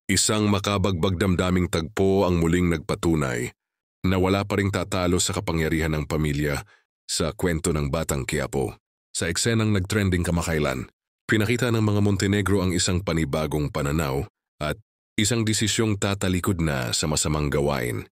Isang makabagbag damdaming tagpo ang muling nagpatunay na wala pa ring tatalo sa kapangyarihan ng pamilya sa kwento ng Batang Quiapo. Sa eksenang nagtrending kamakailan, pinakita ng mga Montenegro ang isang panibagong pananaw at isang desisyong tatalikod na sa masamang gawain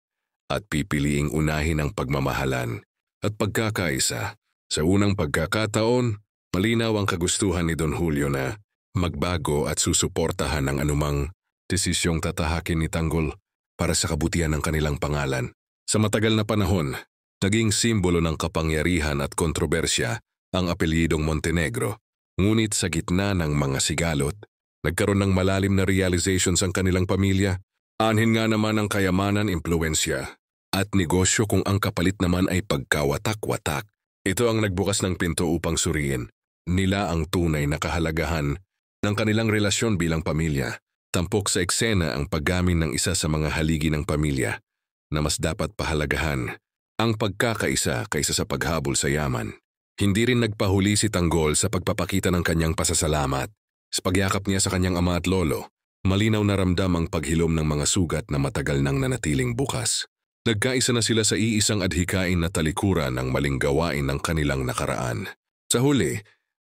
at pipiliing unahin ang pagmamahalan at pagkakaisa. Sa unang pagkakataon, malinaw ang kagustuhan ni Don Julio na magbago at susuportahan ang anumang desisyong tatahakin ni Tanggol para sa kabutihan ng kanilang pangalan. Sa matagal na panahon, naging simbolo ng kapangyarihan at kontrobersya ang apelyidong Montenegro. Ngunit sa gitna ng mga sigalot, nagkaroon ng malalim na realizations ang kanilang pamilya. Anhin nga naman ang kayamanan, impluensya at negosyo kung ang kapalit naman ay pagkawatak-watak. Ito ang nagbukas ng pinto upang suriin nila ang tunay na kahalagahan ng kanilang relasyon bilang pamilya. Tampok sa eksena ang paggamin ng isa sa mga haligi ng pamilya na mas dapat pahalagahan ang pagkakaisa kaysa sa paghabol sa yaman. Hindi rin nagpahuli si Tanggol sa pagpapakita ng kanyang pasasalamat. Sa pagyakap niya sa kanyang ama at lolo, malinaw na ramdam ang paghilom ng mga sugat na matagal nang nanatiling bukas. Nagkaisa na sila sa iisang adhikain na talikuran ng maling gawain ng kanilang nakaraan. Sa huli,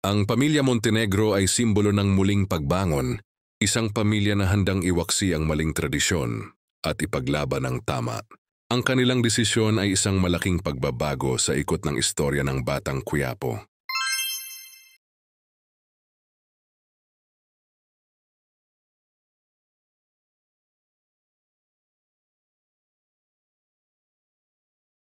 ang pamilya Montenegro ay simbolo ng muling pagbangon, isang pamilya na handang iwaksi ang maling tradisyon at ipaglaban ang tama. Ang kanilang desisyon ay isang malaking pagbabago sa ikot ng istorya ng Batang Quiapo.